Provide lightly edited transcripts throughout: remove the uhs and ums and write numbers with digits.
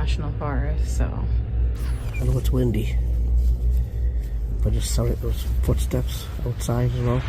national forest, so. I know it's windy. I just saw those footsteps outside as well.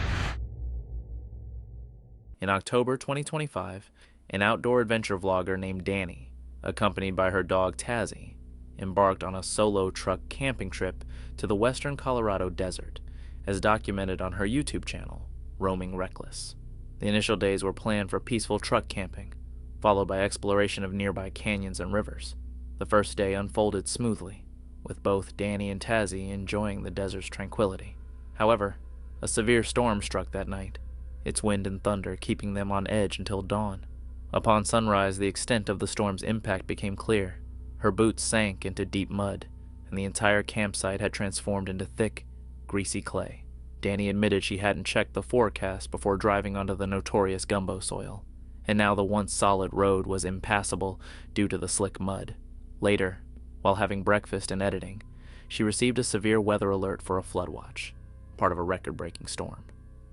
In October 2025, an outdoor adventure vlogger named Dany, accompanied by her dog Tazzy, embarked on a solo truck camping trip to the western Colorado desert, as documented on her YouTube channel, Roaming Reckless. The initial days were planned for peaceful truck camping, followed by exploration of nearby canyons and rivers. The first day unfolded smoothly, with both Dany and Tazzy enjoying the desert's tranquility. However, a severe storm struck that night, its wind and thunder keeping them on edge until dawn. Upon sunrise, the extent of the storm's impact became clear. Her boots sank into deep mud, and the entire campsite had transformed into thick, greasy clay. Dany admitted she hadn't checked the forecast before driving onto the notorious gumbo soil, and now the once solid road was impassable due to the slick mud. Later, while having breakfast and editing, she received a severe weather alert for a flood watch, part of a record-breaking storm.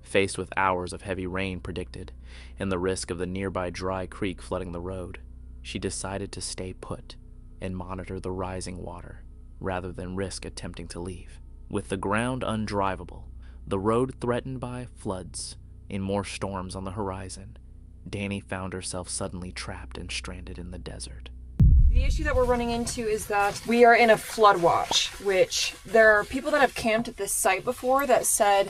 Faced with hours of heavy rain predicted, and the risk of the nearby dry creek flooding the road, she decided to stay put and monitor the rising water, rather than risk attempting to leave. With the ground undrivable, the road threatened by floods, and more storms on the horizon, Dany found herself suddenly trapped and stranded in the desert. The issue that we're running into is that we are in a flood watch, which there are people that have camped at this site before that said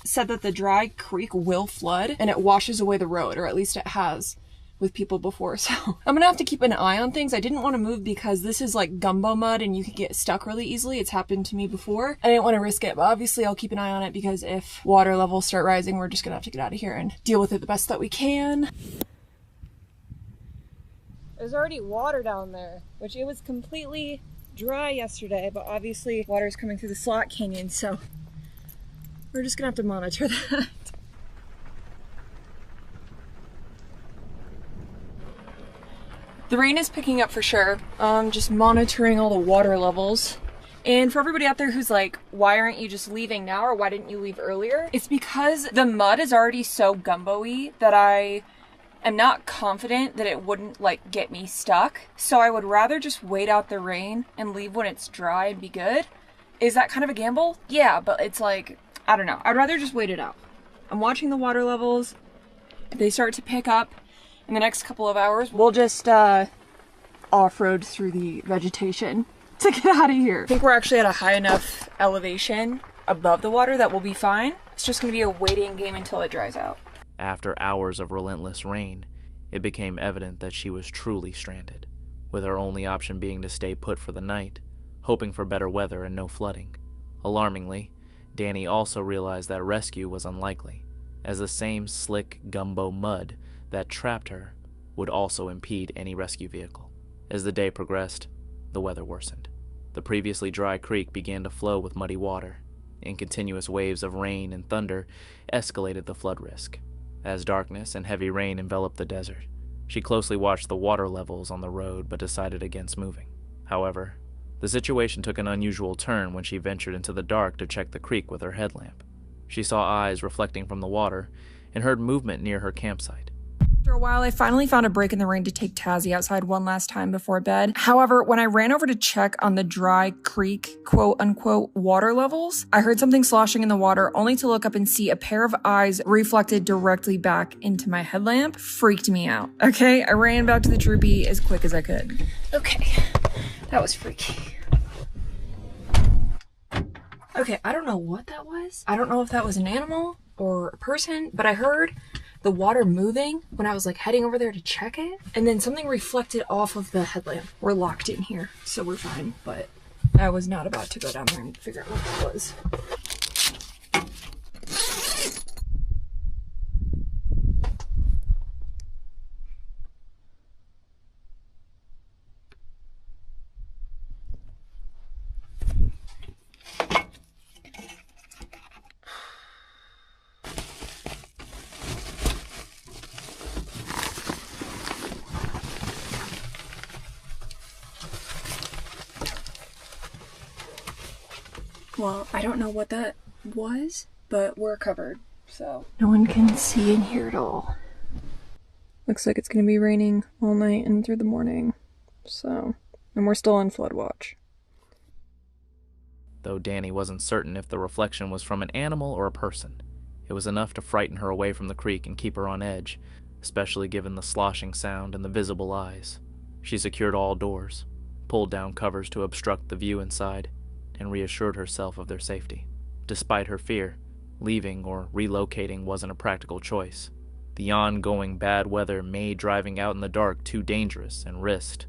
that the dry creek will flood and it washes away the road, or at least it has with people before. So I'm gonna have to keep an eye on things. I didn't want to move because this is like gumbo mud and you can get stuck really easily. It's happened to me before. I didn't want to risk it, but obviously I'll keep an eye on it because if water levels start rising, we're just gonna have to get out of here and deal with it the best that we can. There's already water down there, which it was completely dry yesterday, but obviously water is coming through the slot canyon, so we're just gonna have to monitor that. The rain is picking up for sure. Just monitoring all the water levels. And for everybody out there who's like, why aren't you just leaving now, or why didn't you leave earlier? It's because the mud is already so gumbo-y that I am not confident that it wouldn't like get me stuck. So I would rather just wait out the rain and leave when it's dry and be good. Is that kind of a gamble? Yeah, but it's like, I don't know. I'd rather just wait it out. I'm watching the water levels. If they start to pick up in the next couple of hours, we'll just off-road through the vegetation to get out of here. I think we're actually at a high enough elevation above the water that we'll be fine. It's just gonna be a waiting game until it dries out. After hours of relentless rain, it became evident that she was truly stranded, with her only option being to stay put for the night, hoping for better weather and no flooding. Alarmingly, Dany also realized that rescue was unlikely, as the same slick gumbo mud that trapped her would also impede any rescue vehicle. As the day progressed, the weather worsened. The previously dry creek began to flow with muddy water, and continuous waves of rain and thunder escalated the flood risk. As darkness and heavy rain enveloped the desert, she closely watched the water levels on the road but decided against moving. However, the situation took an unusual turn when she ventured into the dark to check the creek with her headlamp. She saw eyes reflecting from the water and heard movement near her campsite. After a while, I finally found a break in the rain to take Tazzy outside one last time before bed. However, when I ran over to check on the dry creek, quote-unquote, water levels, I heard something sloshing in the water, only to look up and see a pair of eyes reflected directly back into my headlamp. Freaked me out. Okay, I ran back to the troopy as quick as I could. Okay, that was freaky. Okay, I don't know what that was. I don't know if that was an animal or a person, but I heard the water moving when I was like heading over there to check it, and then something reflected off of the headlamp. We're locked in here, so we're fine, but I was not about to go down there and figure out what that was. Well, I don't know what that was, but we're covered, so no one can see in here at all. Looks like it's gonna be raining all night and through the morning, so And we're still on flood watch. Though Dany wasn't certain if the reflection was from an animal or a person, it was enough to frighten her away from the creek and keep her on edge, especially given the sloshing sound and the visible eyes. She secured all doors, pulled down covers to obstruct the view inside, and reassured herself of their safety. Despite her fear, leaving or relocating wasn't a practical choice. The ongoing bad weather made driving out in the dark too dangerous and risked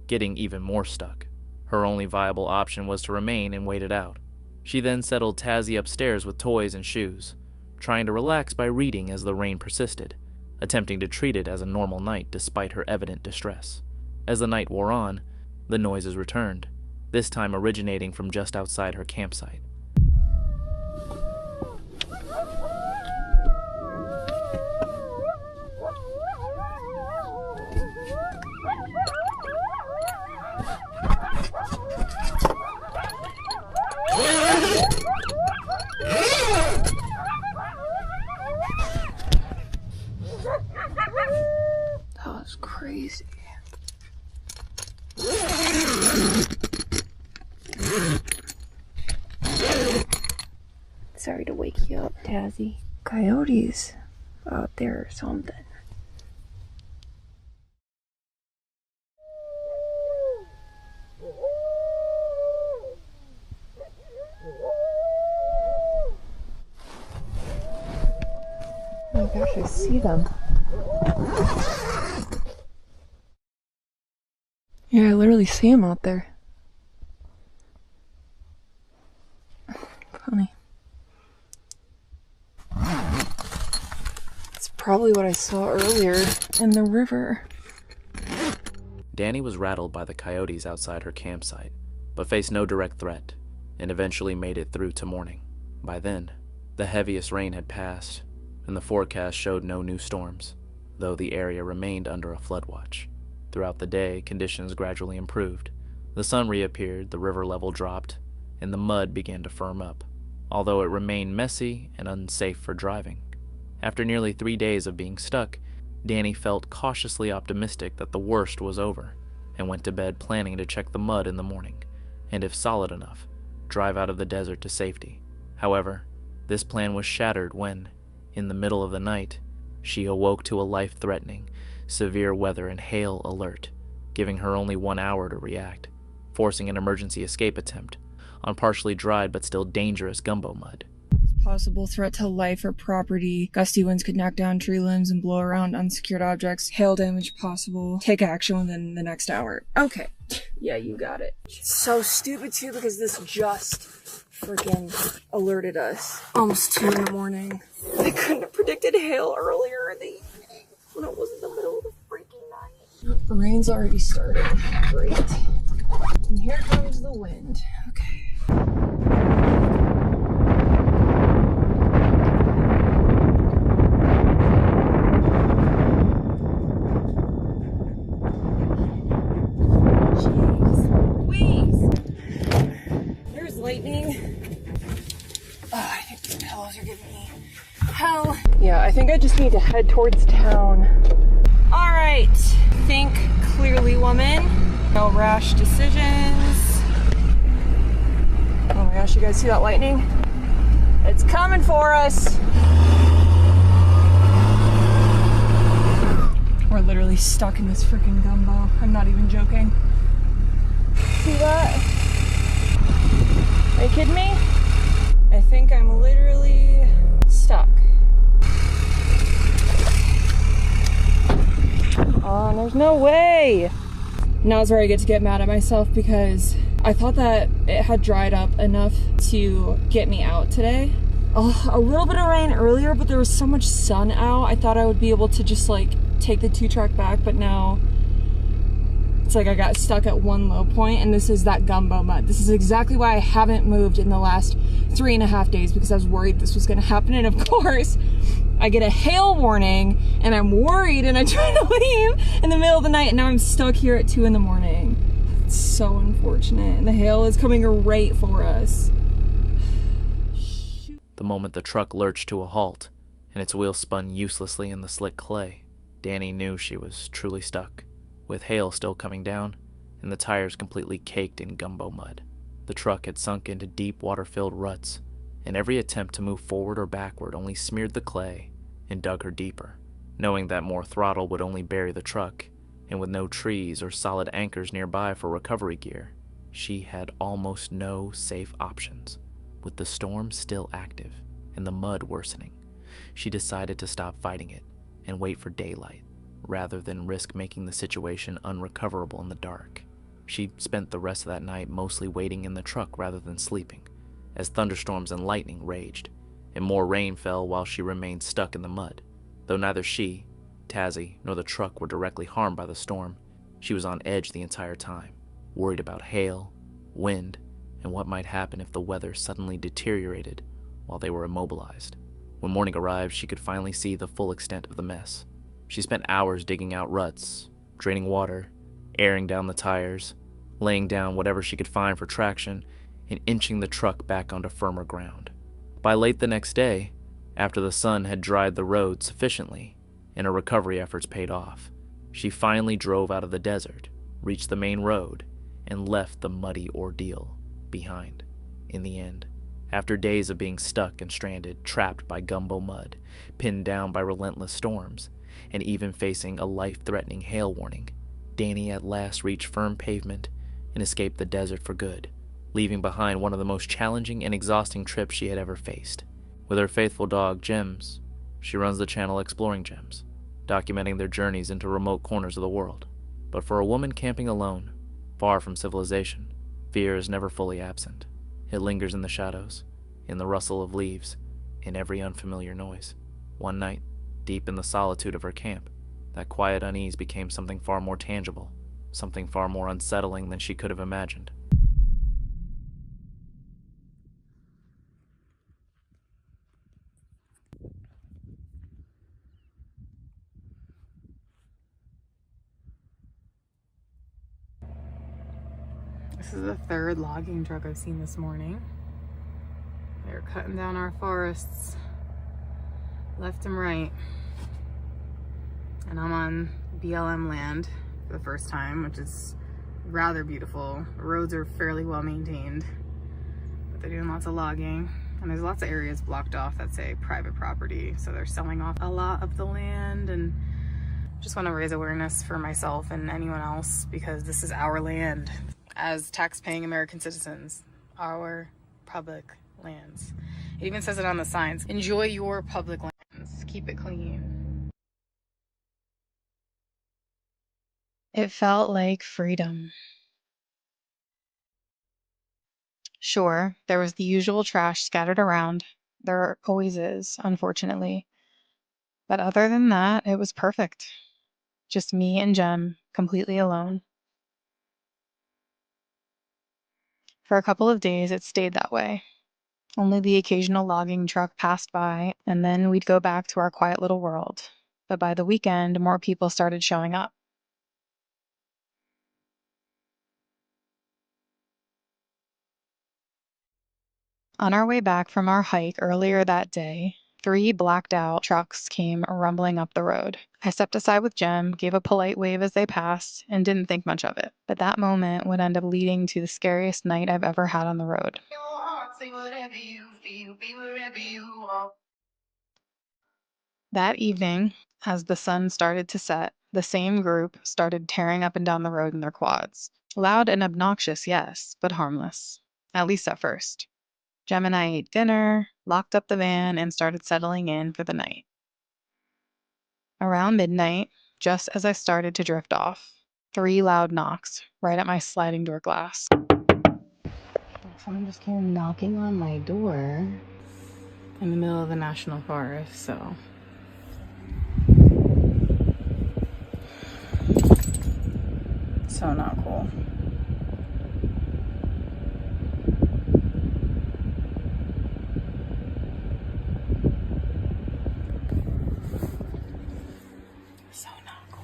getting even more stuck. Her only viable option was to remain and wait it out. She then settled Tazzy upstairs with toys and shoes, trying to relax by reading as the rain persisted, attempting to treat it as a normal night despite her evident distress. As the night wore on, the noises returned, this time originating from just outside her campsite. That was crazy. Sorry to wake you up, Tazzy. Coyotes out there or something. Oh my gosh, I see them. Yeah, I literally see them out there. Funny. It's probably what I saw earlier in the river. Dany was rattled by the coyotes outside her campsite, but faced no direct threat, and eventually made it through to morning. By then, the heaviest rain had passed, and the forecast showed no new storms, though the area remained under a flood watch. Throughout the day, conditions gradually improved. The sun reappeared, the river level dropped, and the mud began to firm up, although it remained messy and unsafe for driving. After nearly 3 days of being stuck, Dany felt cautiously optimistic that the worst was over, and went to bed planning to check the mud in the morning, and if solid enough, drive out of the desert to safety. However, this plan was shattered when, in the middle of the night, she awoke to a life-threatening, severe weather and hail alert, giving her only 1 hour to react, forcing an emergency escape attempt on partially dried but still dangerous gumbo mud. Possible threat to life or property. Gusty winds could knock down tree limbs and blow around unsecured objects. Hail damage possible. Take action within the next hour. Okay. Yeah, you got it. It's so stupid too because this just freaking alerted us. Almost 2 in the morning. I couldn't have predicted hail earlier in the evening when it was in the middle of the freaking night. The rain's already started. Great. And here comes the wind. Okay. Yeah, I think I just need to head towards town. All right, think clearly, woman. No rash decisions. Oh my gosh, you guys see that lightning? It's coming for us. We're literally stuck in this freaking gumbo. I'm not even joking. See that? Are you kidding me? I think I'm literally stuck. Oh, there's no way. Now's where I get to get mad at myself because I thought that it had dried up enough to get me out today. Oh, a little bit of rain earlier, but there was so much sun out. I thought I would be able to just like take the 2-track back, but now it's like I got stuck at one low point, and this is that gumbo mud. This is exactly why I haven't moved in the last 3.5 days, because I was worried this was gonna happen. And of course, I get a hail warning and I'm worried and I try to leave in the middle of the night, and now I'm stuck here at 2 in the morning. It's so unfortunate. And the hail is coming right for us. The moment the truck lurched to a halt and its wheels spun uselessly in the slick clay, Dany knew she was truly stuck, with hail still coming down and the tires completely caked in gumbo mud. The truck had sunk into deep water-filled ruts, and every attempt to move forward or backward only smeared the clay and dug her deeper. Knowing that more throttle would only bury the truck, and with no trees or solid anchors nearby for recovery gear, she had almost no safe options. With the storm still active and the mud worsening, she decided to stop fighting it and wait for daylight, rather than risk making the situation unrecoverable in the dark. She spent the rest of that night mostly waiting in the truck rather than sleeping, as thunderstorms and lightning raged, and more rain fell while she remained stuck in the mud. Though neither she, Tazzy, nor the truck were directly harmed by the storm, she was on edge the entire time, worried about hail, wind, and what might happen if the weather suddenly deteriorated while they were immobilized. When morning arrived, she could finally see the full extent of the mess. She spent hours digging out ruts, draining water, airing down the tires, laying down whatever she could find for traction, and inching the truck back onto firmer ground. By late the next day, after the sun had dried the road sufficiently and her recovery efforts paid off, she finally drove out of the desert, reached the main road, and left the muddy ordeal behind. In the end, after days of being stuck and stranded, trapped by gumbo mud, pinned down by relentless storms, and even facing a life-threatening hail warning, Dany at last reached firm pavement and escaped the desert for good, leaving behind one of the most challenging and exhausting trips she had ever faced. With her faithful dog, Gems, she runs the channel Exploring Gems, documenting their journeys into remote corners of the world. But for a woman camping alone, far from civilization, fear is never fully absent. It lingers in the shadows, in the rustle of leaves, in every unfamiliar noise. One night, deep in the solitude of her camp, that quiet unease became something far more tangible, something far more unsettling than she could have imagined. This is the third logging truck I've seen this morning. They're cutting down our forests left and right. And I'm on BLM land for the first time, which is rather beautiful. The roads are fairly well maintained, but they're doing lots of logging. And there's lots of areas blocked off that say private property. So they're selling off a lot of the land, and just want to raise awareness for myself and anyone else, because this is our land as tax-paying American citizens, our public lands. It even says it on the signs. Enjoy your public lands. Keep it clean. It felt like freedom. Sure, there was the usual trash scattered around. There always is, unfortunately. But other than that, it was perfect. Just me and Jem, completely alone. For a couple of days, it stayed that way. Only the occasional logging truck passed by, and then we'd go back to our quiet little world. But by the weekend, more people started showing up. On our way back from our hike earlier that day, 3 blacked out trucks came rumbling up the road. I stepped aside with Jem, gave a polite wave as they passed, and didn't think much of it. But that moment would end up leading to the scariest night I've ever had on the road. That evening, as the sun started to set, the same group started tearing up and down the road in their quads. Loud and obnoxious, yes, but harmless. At least at first. Jem and I ate dinner, locked up the van, and started settling in for the night. Around midnight, just as I started to drift off, 3 loud knocks right at my sliding door glass. Someone just came knocking on my door in the middle of the national forest, so... So not cool.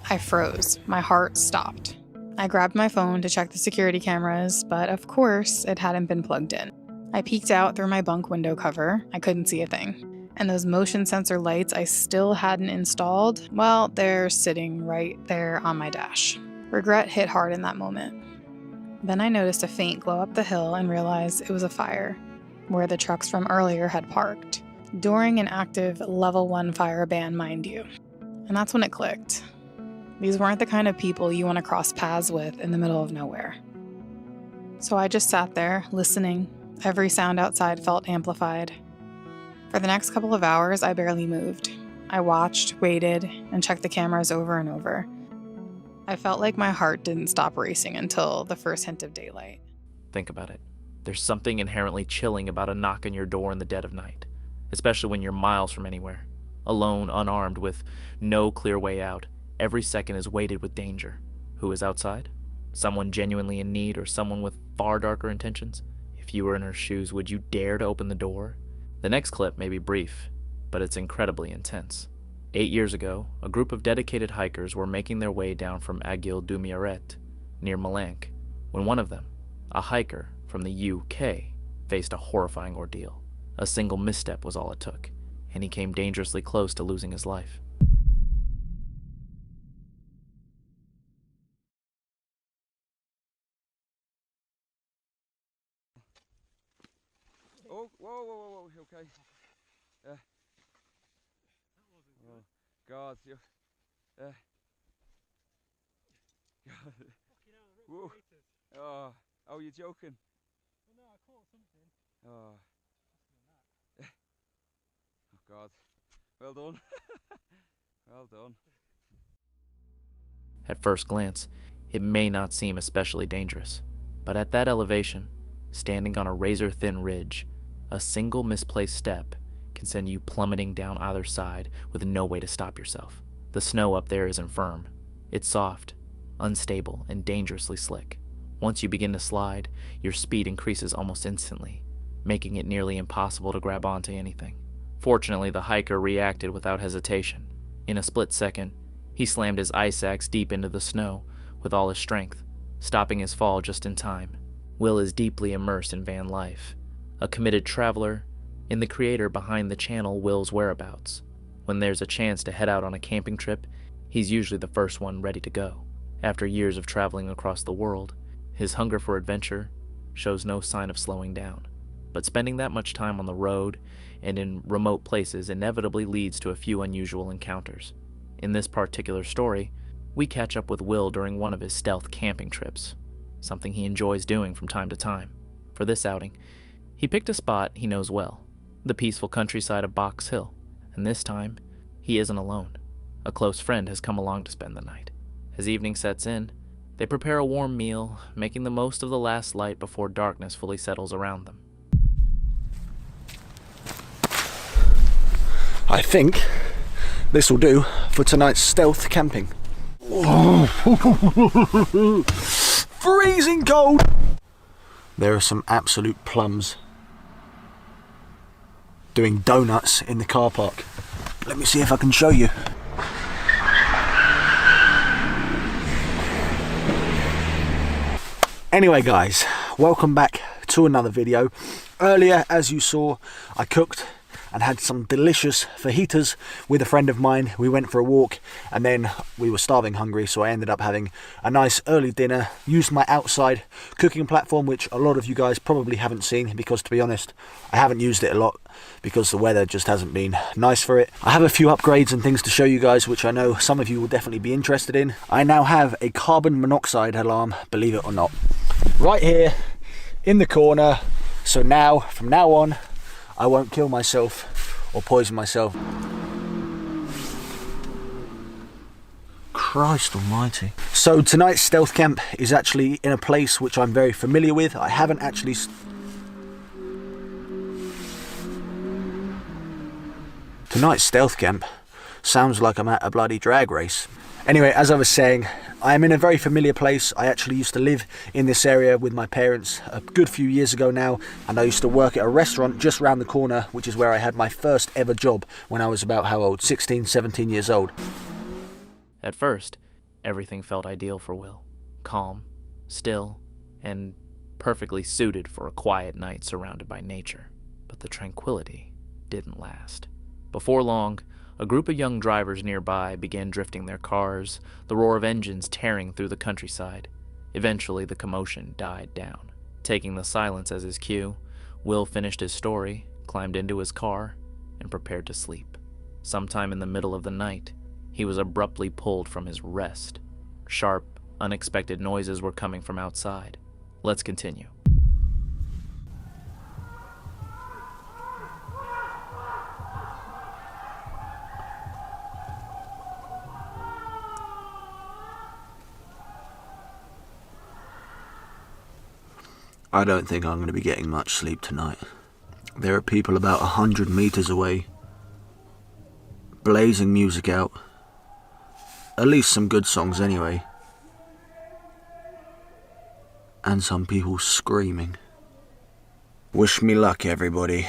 I froze. My heart stopped. I grabbed my phone to check the security cameras, but of course, it hadn't been plugged in. I peeked out through my bunk window cover. I couldn't see a thing. And those motion sensor lights I still hadn't installed, well, they're sitting right there on my dash. Regret hit hard in that moment. Then I noticed a faint glow up the hill and realized it was a fire, where the trucks from earlier had parked, during an active level 1 fire ban, mind you. And that's when it clicked. These weren't the kind of people you want to cross paths with in the middle of nowhere. So I just sat there, listening. Every sound outside felt amplified. For the next couple of hours, I barely moved. I watched, waited, and checked the cameras over and over. I felt like my heart didn't stop racing until the first hint of daylight. Think about it. There's something inherently chilling about a knock on your door in the dead of night, especially when you're miles from anywhere. Alone, unarmed, with no clear way out, every second is weighted with danger. Who is outside? Someone genuinely in need or someone with far darker intentions? If you were in her shoes, would you dare to open the door? The next clip may be brief, but it's incredibly intense. 8 years ago, a group of dedicated hikers were making their way down from Aiguille du Miret, near Malanque, when one of them, a hiker from the UK, faced a horrifying ordeal. A single misstep was all it took, and he came dangerously close to losing his life. Oh, whoa, okay. Oh, God, you. God. Whoa. Oh, you're joking? Well, no, I caught something. Oh. Oh, God. Well done. Well done. At first glance, it may not seem especially dangerous, but at that elevation, standing on a razor-thin ridge, a single misplaced step can send you plummeting down either side with no way to stop yourself. The snow up there isn't firm. It's soft, unstable, and dangerously slick. Once you begin to slide, your speed increases almost instantly, making it nearly impossible to grab onto anything. Fortunately, the hiker reacted without hesitation. In a split second, he slammed his ice axe deep into the snow with all his strength, stopping his fall just in time. Will is deeply immersed in van life, a committed traveler, and the creator behind the channel Will's Whereabouts. When there's a chance to head out on a camping trip, he's usually the first one ready to go. After years of traveling across the world, his hunger for adventure shows no sign of slowing down. But spending that much time on the road and in remote places inevitably leads to a few unusual encounters. In this particular story, we catch up with Will during one of his stealth camping trips, something he enjoys doing from time to time. For this outing, he picked a spot he knows well, the peaceful countryside of Box Hill, and this time, he isn't alone. A close friend has come along to spend the night. As evening sets in, they prepare a warm meal, making the most of the last light before darkness fully settles around them. I think this will do for tonight's stealth camping. Freezing cold! There are some absolute plums doing donuts in the car park. Let me see if I can show you. Anyway guys, welcome back to another video. Earlier, as you saw, I cooked and had some delicious fajitas with a friend of mine. We went for a walk and then we were starving hungry, so I ended up having a nice early dinner. Used my outside cooking platform, which a lot of you guys probably haven't seen because, to be honest, I haven't used it a lot because the weather just hasn't been nice for it. I have a few upgrades and things to show you guys, which I know some of you will definitely be interested in. I now have a carbon monoxide alarm, believe it or not, right here in the corner. So now, from now on, I won't kill myself or poison myself. Christ almighty. So tonight's stealth camp is actually in a place which I'm very familiar with. I haven't actually... Tonight's stealth camp sounds like I'm at a bloody drag race. Anyway, as I was saying, I am in a very familiar place. I actually used to live in this area with my parents a good few years ago now, and I used to work at a restaurant just round the corner, which is where I had my first ever job when I was about, how old? 16, 17 years old. At first, everything felt ideal for Will. Calm, still, and perfectly suited for a quiet night surrounded by nature. But the tranquility didn't last. Before long, a group of young drivers nearby began drifting their cars, the roar of engines tearing through the countryside. Eventually, the commotion died down. Taking the silence as his cue, Will finished his story, climbed into his car, and prepared to sleep. Sometime in the middle of the night, he was abruptly pulled from his rest. Sharp, unexpected noises were coming from outside. Let's continue. I don't think I'm going to be getting much sleep tonight. There are people about 100 meters away, blazing music out. At least some good songs anyway. And some people screaming. Wish me luck, everybody.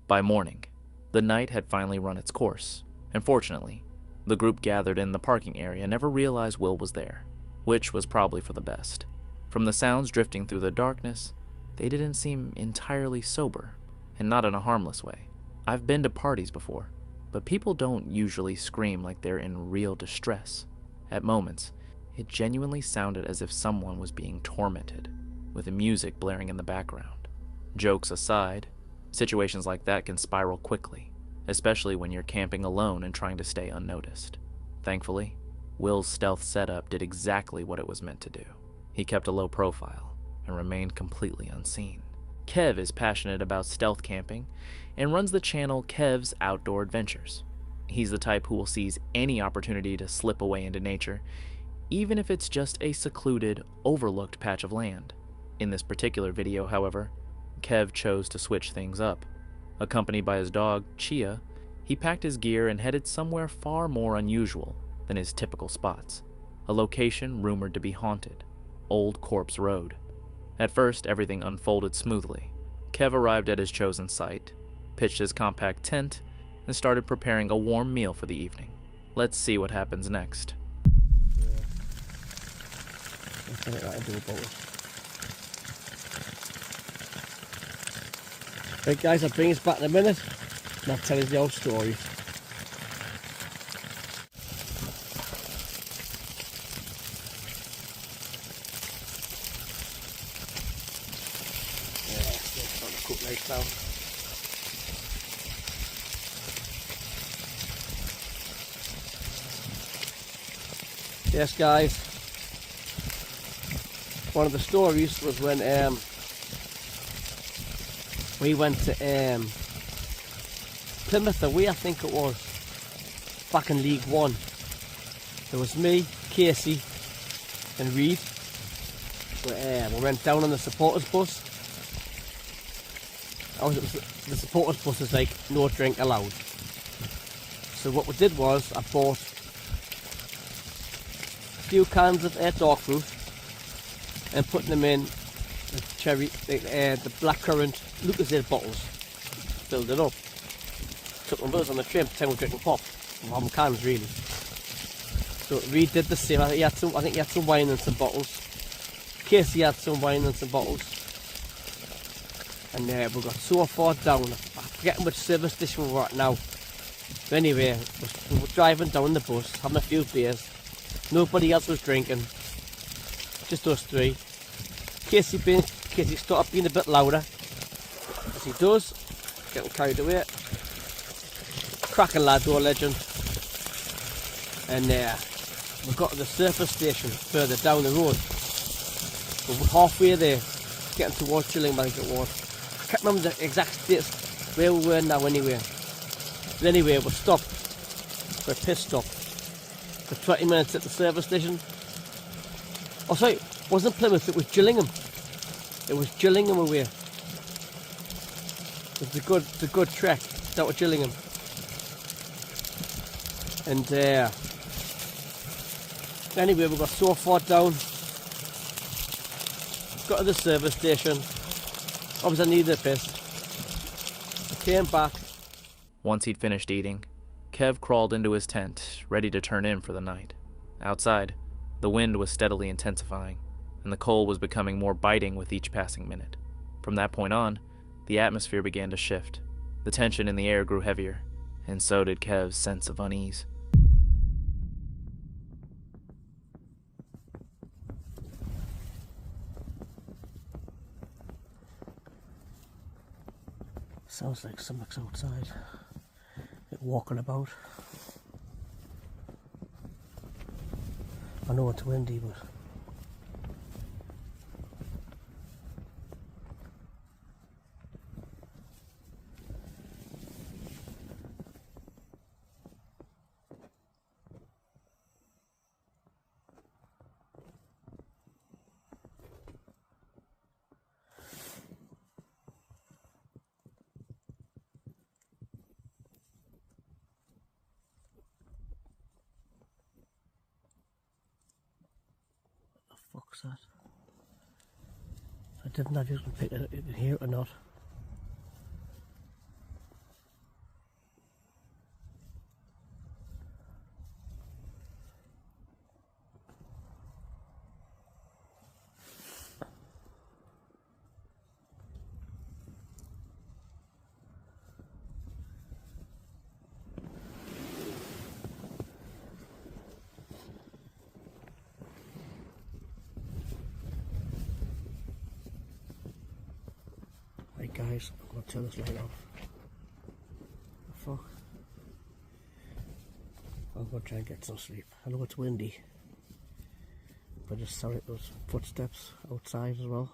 By morning, the night had finally run its course, and fortunately, the group gathered in the parking area never realized Will was there, which was probably for the best. From the sounds drifting through the darkness, they didn't seem entirely sober, and not in a harmless way. I've been to parties before, but people don't usually scream like they're in real distress. At moments, it genuinely sounded as if someone was being tormented, with the music blaring in the background. Jokes aside, situations like that can spiral quickly, especially when you're camping alone and trying to stay unnoticed. Thankfully, Will's stealth setup did exactly what it was meant to do. He kept a low profile and remained completely unseen. Kev is passionate about stealth camping and runs the channel Kev's Outdoor Adventures. He's the type who will seize any opportunity to slip away into nature, even if it's just a secluded, overlooked patch of land. In this particular video, however, Kev chose to switch things up. Accompanied by his dog, Chia, he packed his gear and headed somewhere far more unusual than his typical spots, a location rumored to be haunted, Old Corpse Road. At first, everything unfolded smoothly. Kev arrived at his chosen site, pitched his compact tent, and started preparing a warm meal for the evening. Let's see what happens next. Right guys, I'll bring us back in a minute and I'll tell you the old story. Now. Yes guys, one of the stories was when we went to Plymouth away, I think it was, back in League One. There was me, Casey and Reed. We went down on the supporters bus. The supporters bus is like no drink allowed. So what we did was I bought a few cans of dark fruit and putting them in the cherry, the blackcurrant Lucozade bottles. Filled it up. Took them with us on the train, pretend we're drinking pop. From cans really. So Reed did the same. I think he had some wine and some bottles. Casey had some wine and some bottles. And we got so far down, I forget which service station we were at now. But anyway, we were driving down the bus, having a few beers. Nobody else was drinking, just us three. Casey started being a bit louder, as he does, getting carried away. Cracking lad, though, legend. And we got to the service station further down the road. We were halfway there, getting towards Chillingham, I think it was. I can't remember the exact states where we were now anyway. But anyway, we stopped for a piss stop for 20 minutes at the service station. Oh sorry, it wasn't Plymouth, it was Gillingham. It was Gillingham away. It was the good trek down to Gillingham. And anyway, we got so far down, got to the service station. Obviously I needed a piss. I came back. Once he'd finished eating, Kev crawled into his tent, ready to turn in for the night. Outside, the wind was steadily intensifying, and the cold was becoming more biting with each passing minute. From that point on, the atmosphere began to shift. The tension in the air grew heavier, and so did Kev's sense of unease. Sounds like something's outside. Walking about. I know it's windy, but fuck's that? I didn't know if you can pick it, you can hear it or not. Right guys, I'm going to turn this light off. Fuck. I'm going to try and get some sleep. I know it's windy, but just sorry those footsteps outside as well.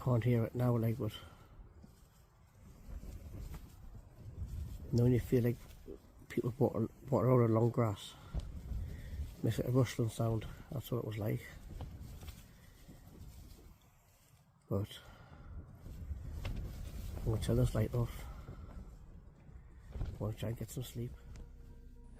Can't hear it now, like, but now when you feel like people walking around in long grass, makes it a rustling sound. That's what it was like. But I'm going to turn this light off. I want to try and get some sleep.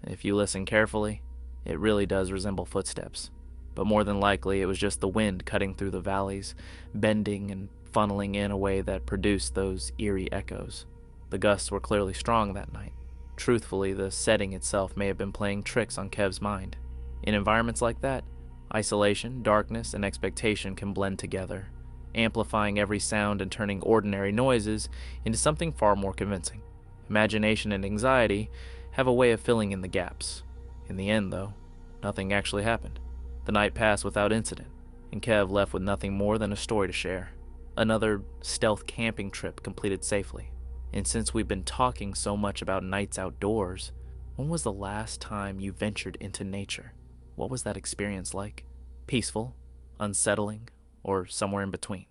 If you listen carefully, it really does resemble footsteps. But more than likely, it was just the wind cutting through the valleys, bending and funneling in a way that produced those eerie echoes. The gusts were clearly strong that night. Truthfully, the setting itself may have been playing tricks on Kev's mind. In environments like that, isolation, darkness, and expectation can blend together, amplifying every sound and turning ordinary noises into something far more convincing. Imagination and anxiety have a way of filling in the gaps. In the end, though, nothing actually happened. The night passed without incident, and Kev left with nothing more than a story to share. Another stealth camping trip completed safely. And since we've been talking so much about nights outdoors, when was the last time you ventured into nature? What was that experience like? Peaceful, unsettling, or somewhere in between?